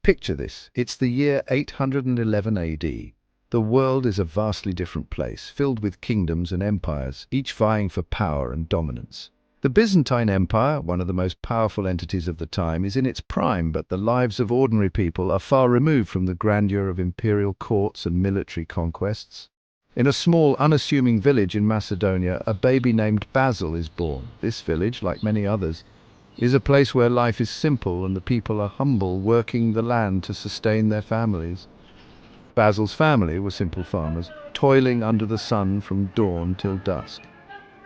Picture this. It's the year 811 AD. The world is a vastly different place, filled with kingdoms and empires, each vying for power and dominance. The Byzantine Empire, one of the most powerful entities of the time, is in its prime, but the lives of ordinary people are far removed from the grandeur of imperial courts and military conquests. In a small, unassuming village in Macedonia, a baby named Basil is born. This village, like many others, is a place where life is simple and the people are humble, working the land to sustain their families. Basil's family were simple farmers, toiling under the sun from dawn till dusk.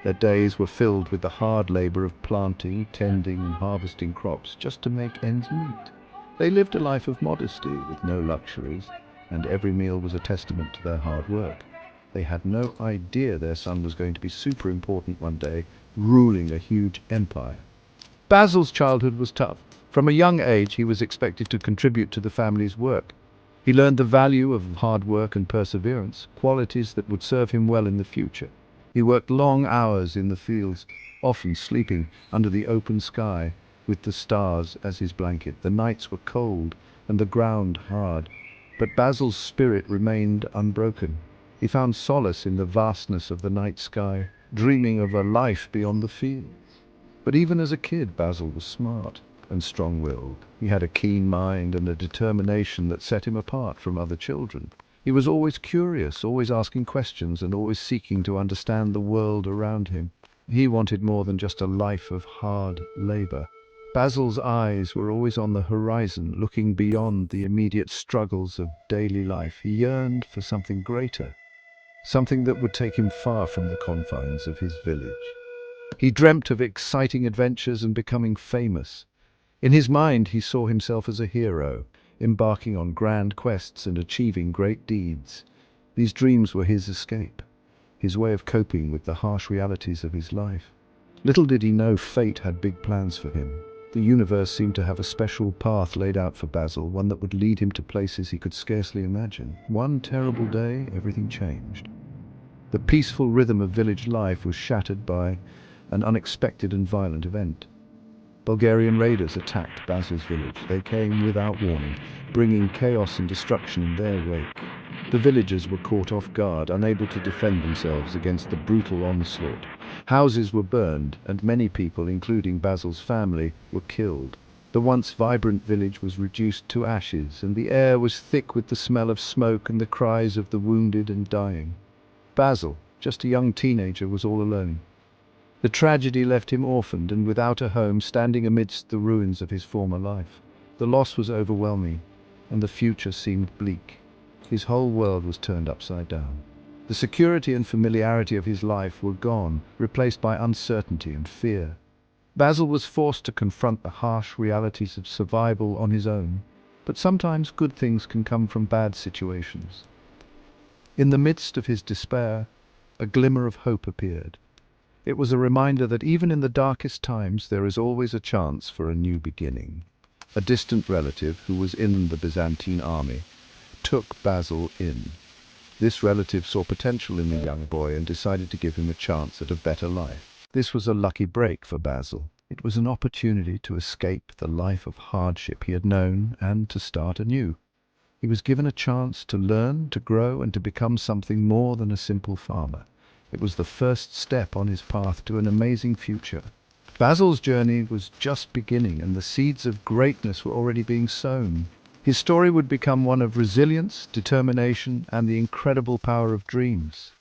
Their days were filled with the hard labor of planting, tending, and harvesting crops just to make ends meet. They lived a life of modesty, with no luxuries, and every meal was a testament to their hard work. They had no idea their son was going to be super important one day, ruling a huge empire. Basil's childhood was tough. From a young age, he was expected to contribute to the family's work. He learned the value of hard work and perseverance, qualities that would serve him well in the future. He worked long hours in the fields, often sleeping under the open sky, with the stars as his blanket. The nights were cold and the ground hard, but Basil's spirit remained unbroken. He found solace in the vastness of the night sky, dreaming of a life beyond the fields. But even as a kid, Basil was smart and strong-willed. He had a keen mind and a determination that set him apart from other children. He was always curious, always asking questions, and always seeking to understand the world around him. He wanted more than just a life of hard labor. Basil's eyes were always on the horizon, looking beyond the immediate struggles of daily life. He yearned for something greater, something that would take him far from the confines of his village. He dreamt of exciting adventures and becoming famous. In his mind, he saw himself as a hero, embarking on grand quests and achieving great deeds. These dreams were his escape, his way of coping with the harsh realities of his life. Little did he know fate had big plans for him. The universe seemed to have a special path laid out for Basil, one that would lead him to places he could scarcely imagine. One terrible day, everything changed. The peaceful rhythm of village life was shattered by an unexpected and violent event. Bulgarian raiders attacked Basil's village. They came without warning, bringing chaos and destruction in their wake. The villagers were caught off guard, unable to defend themselves against the brutal onslaught. Houses were burned, and many people, including Basil's family, were killed. The once vibrant village was reduced to ashes, and the air was thick with the smell of smoke and the cries of the wounded and dying. Basil, just a young teenager, was all alone. The tragedy left him orphaned and without a home, standing amidst the ruins of his former life. The loss was overwhelming, and the future seemed bleak. His whole world was turned upside down. The security and familiarity of his life were gone, replaced by uncertainty and fear. Basil was forced to confront the harsh realities of survival on his own. But sometimes good things can come from bad situations. In the midst of his despair, a glimmer of hope appeared. It was a reminder that even in the darkest times there is always a chance for a new beginning. A distant relative who was in the Byzantine army took Basil in. This relative saw potential in the young boy and decided to give him a chance at a better life. This was a lucky break for Basil. It was an opportunity to escape the life of hardship he had known and to start anew. He was given a chance to learn, to grow, and to become something more than a simple farmer. It was the first step on his path to an amazing future. Basil's journey was just beginning, and the seeds of greatness were already being sown. His story would become one of resilience, determination, and the incredible power of dreams.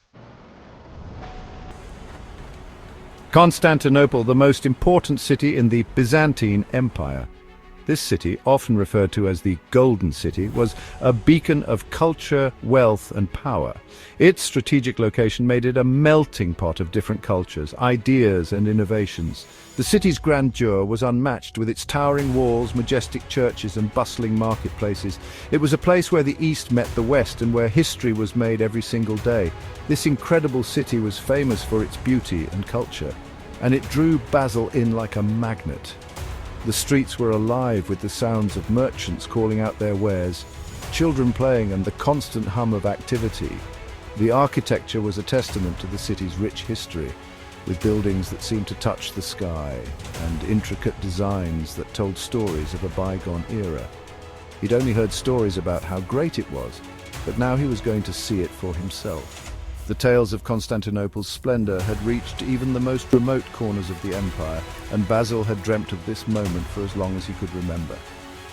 Constantinople, the most important city in the Byzantine Empire. This city, often referred to as the Golden City, was a beacon of culture, wealth, and power. Its strategic location made it a melting pot of different cultures, ideas, and innovations. The city's grandeur was unmatched, with its towering walls, majestic churches, and bustling marketplaces. It was a place where the East met the West and where history was made every single day. This incredible city was famous for its beauty and culture, and it drew Basil in like a magnet. The streets were alive with the sounds of merchants calling out their wares, children playing, and the constant hum of activity. The architecture was a testament to the city's rich history, with buildings that seemed to touch the sky and intricate designs that told stories of a bygone era. He'd only heard stories about how great it was, but now he was going to see it for himself. The tales of Constantinople's splendor had reached even the most remote corners of the empire, and Basil had dreamt of this moment for as long as he could remember.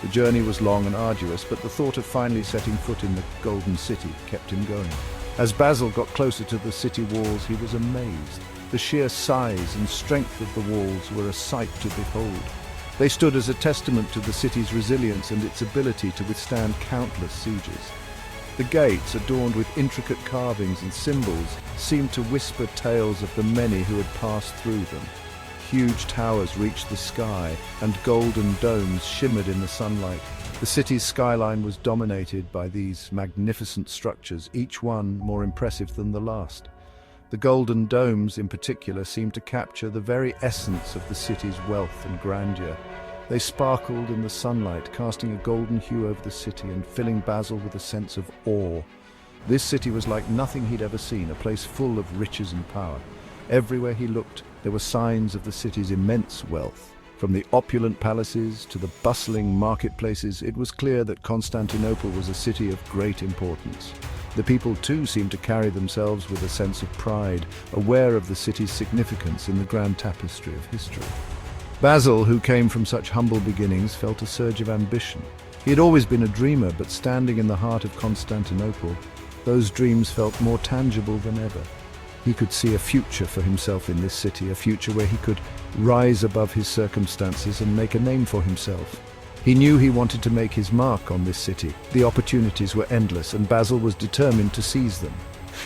The journey was long and arduous, but the thought of finally setting foot in the Golden City kept him going. As Basil got closer to the city walls, he was amazed. The sheer size and strength of the walls were a sight to behold. They stood as a testament to the city's resilience and its ability to withstand countless sieges. The gates, adorned with intricate carvings and symbols, seemed to whisper tales of the many who had passed through them. Huge towers reached the sky, and golden domes shimmered in the sunlight. The city's skyline was dominated by these magnificent structures, each one more impressive than the last. The golden domes, in particular, seemed to capture the very essence of the city's wealth and grandeur. They sparkled in the sunlight, casting a golden hue over the city and filling Basil with a sense of awe. This city was like nothing he'd ever seen, a place full of riches and power. Everywhere he looked, there were signs of the city's immense wealth. From the opulent palaces to the bustling marketplaces, it was clear that Constantinople was a city of great importance. The people too seemed to carry themselves with a sense of pride, aware of the city's significance in the grand tapestry of history. Basil, who came from such humble beginnings, felt a surge of ambition. He had always been a dreamer, but standing in the heart of Constantinople, those dreams felt more tangible than ever. He could see a future for himself in this city, a future where he could rise above his circumstances and make a name for himself. He knew he wanted to make his mark on this city. The opportunities were endless, and Basil was determined to seize them.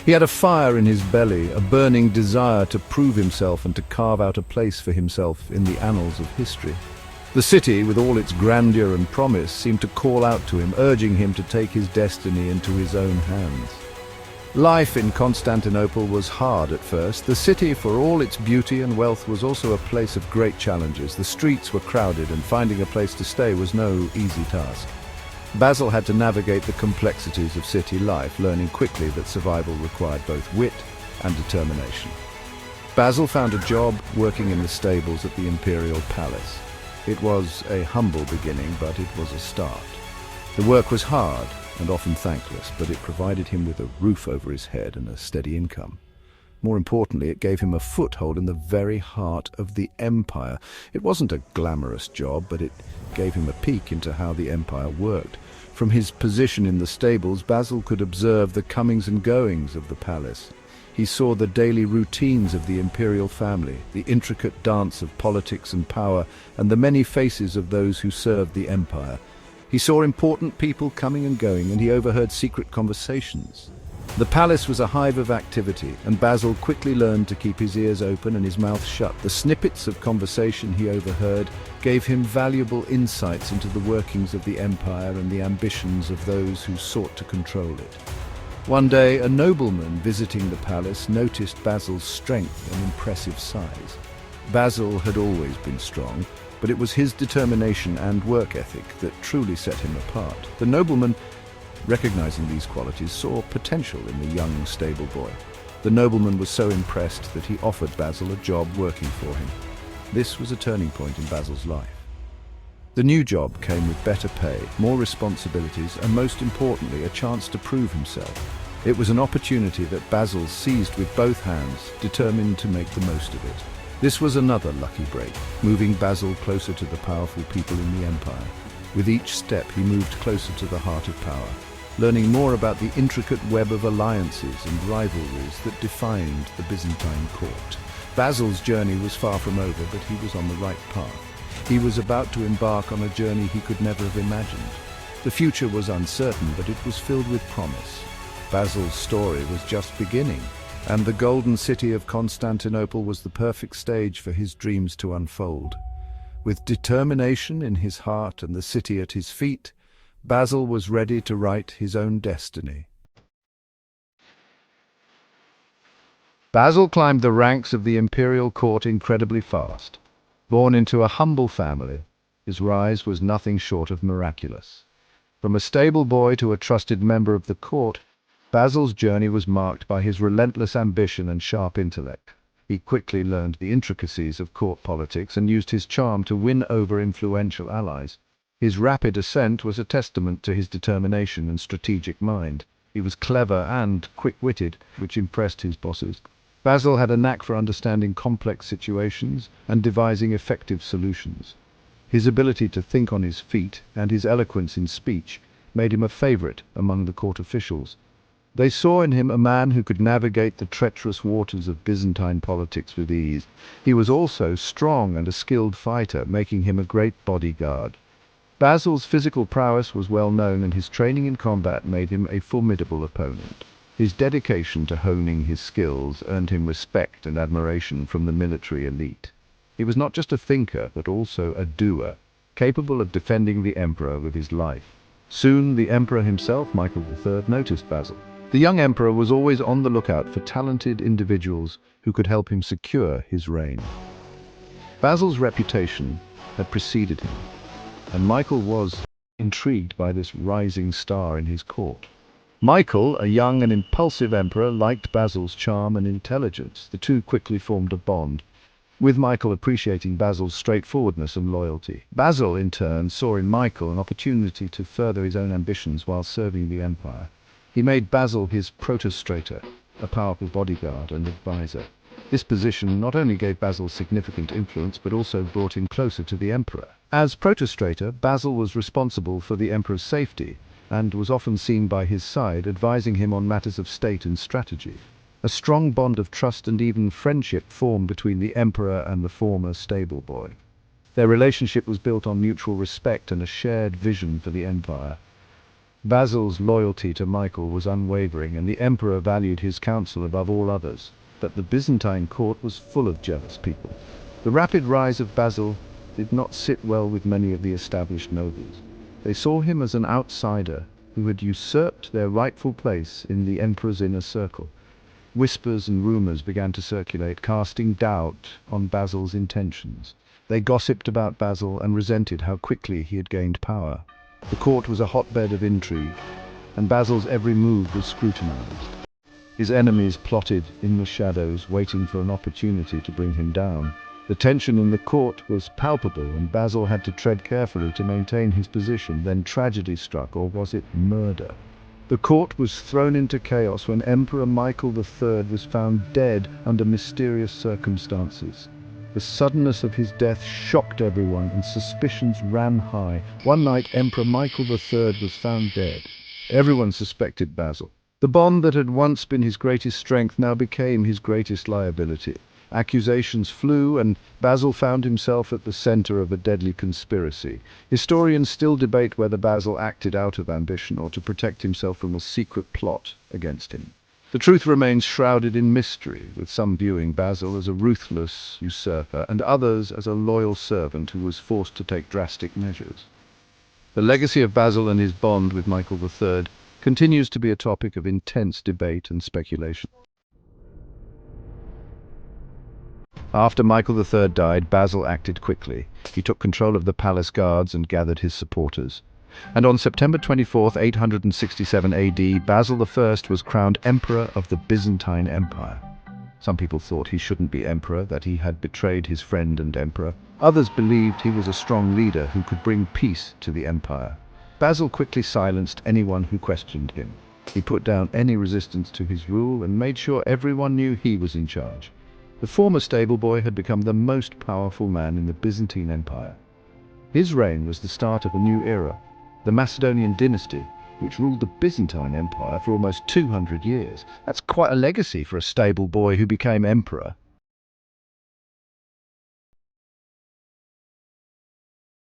He had a fire in his belly, a burning desire to prove himself and to carve out a place for himself in the annals of history. The city, with all its grandeur and promise, seemed to call out to him, urging him to take his destiny into his own hands. Life in Constantinople was hard at first. The city, for all its beauty and wealth, was also a place of great challenges. The streets were crowded, and finding a place to stay was no easy task. Basil had to navigate the complexities of city life, learning quickly that survival required both wit and determination. Basil found a job working in the stables at the imperial palace. It was a humble beginning, but it was a start. The work was hard and often thankless, but it provided him with a roof over his head and a steady income. More importantly, it gave him a foothold in the very heart of the empire. It wasn't a glamorous job, but it gave him a peek into how the empire worked. From his position in the stables, Basil could observe the comings and goings of the palace. He saw the daily routines of the imperial family, the intricate dance of politics and power, and the many faces of those who served the empire. He saw important people coming and going, and he overheard secret conversations. The palace was a hive of activity, and Basil quickly learned to keep his ears open and his mouth shut. The snippets of conversation he overheard gave him valuable insights into the workings of the empire and the ambitions of those who sought to control it. One day, a nobleman visiting the palace noticed Basil's strength and impressive size. Basil had always been strong, but it was his determination and work ethic that truly set him apart. The nobleman, recognizing these qualities, saw potential in the young stable boy. The nobleman was so impressed that he offered Basil a job working for him. This was a turning point in Basil's life. The new job came with better pay, more responsibilities, and most importantly, a chance to prove himself. It was an opportunity that Basil seized with both hands, determined to make the most of it. This was another lucky break, moving Basil closer to the powerful people in the empire. With each step, he moved closer to the heart of power, learning more about the intricate web of alliances and rivalries that defined the Byzantine court. Basil's journey was far from over, but he was on the right path. He was about to embark on a journey he could never have imagined. The future was uncertain, but it was filled with promise. Basil's story was just beginning, and the golden city of Constantinople was the perfect stage for his dreams to unfold. With determination in his heart and the city at his feet, Basil was ready to write his own destiny. Basil climbed the ranks of the imperial court incredibly fast. Born into a humble family, his rise was nothing short of miraculous. From a stable boy to a trusted member of the court, Basil's journey was marked by his relentless ambition and sharp intellect. He quickly learned the intricacies of court politics and used his charm to win over influential allies. His rapid ascent was a testament to his determination and strategic mind. He was clever and quick-witted, which impressed his bosses. Basil had a knack for understanding complex situations and devising effective solutions. His ability to think on his feet and his eloquence in speech made him a favorite among the court officials. They saw in him a man who could navigate the treacherous waters of Byzantine politics with ease. He was also strong and a skilled fighter, making him a great bodyguard. Basil's physical prowess was well known, and his training in combat made him a formidable opponent. His dedication to honing his skills earned him respect and admiration from the military elite. He was not just a thinker, but also a doer, capable of defending the emperor with his life. Soon the emperor himself, Michael III, noticed Basil. The young emperor was always on the lookout for talented individuals who could help him secure his reign. Basil's reputation had preceded him, and Michael was intrigued by this rising star in his court. Michael, a young and impulsive emperor, liked Basil's charm and intelligence. The two quickly formed a bond, with Michael appreciating Basil's straightforwardness and loyalty. Basil, in turn, saw in Michael an opportunity to further his own ambitions while serving the empire. He made Basil his protostrator, a powerful bodyguard and advisor. This position not only gave Basil significant influence, but also brought him closer to the emperor. As protostrator, Basil was responsible for the emperor's safety, and was often seen by his side, advising him on matters of state and strategy. A strong bond of trust and even friendship formed between the emperor and the former stable boy. Their relationship was built on mutual respect and a shared vision for the empire. Basil's loyalty to Michael was unwavering, and the emperor valued his counsel above all others. But the Byzantine court was full of jealous people. The rapid rise of Basil did not sit well with many of the established nobles. They saw him as an outsider who had usurped their rightful place in the emperor's inner circle. Whispers and rumors began to circulate, casting doubt on Basil's intentions. They gossiped about Basil and resented how quickly he had gained power. The court was a hotbed of intrigue, and Basil's every move was scrutinized. His enemies plotted in the shadows, waiting for an opportunity to bring him down. The tension in the court was palpable, and Basil had to tread carefully to maintain his position. Then tragedy struck, or was it murder? The court was thrown into chaos when Emperor Michael III was found dead under mysterious circumstances. The suddenness of his death shocked everyone, and suspicions ran high. One night, Emperor Michael III was found dead. Everyone suspected Basil. The bond that had once been his greatest strength now became his greatest liability. Accusations flew, and Basil found himself at the center of a deadly conspiracy. Historians still debate whether Basil acted out of ambition or to protect himself from a secret plot against him. The truth remains shrouded in mystery, with some viewing Basil as a ruthless usurper and others as a loyal servant who was forced to take drastic measures. The legacy of Basil and his bond with Michael III continues to be a topic of intense debate and speculation. After Michael III died, Basil acted quickly. He took control of the palace guards and gathered his supporters. And on September 24, 867 AD, Basil I was crowned Emperor of the Byzantine Empire. Some people thought he shouldn't be emperor, that he had betrayed his friend and emperor. Others believed he was a strong leader who could bring peace to the empire. Basil quickly silenced anyone who questioned him. He put down any resistance to his rule and made sure everyone knew he was in charge. The former stable boy had become the most powerful man in the Byzantine Empire. His reign was the start of a new era, the Macedonian dynasty, which ruled the Byzantine Empire for almost 200 years. That's quite a legacy for a stable boy who became emperor.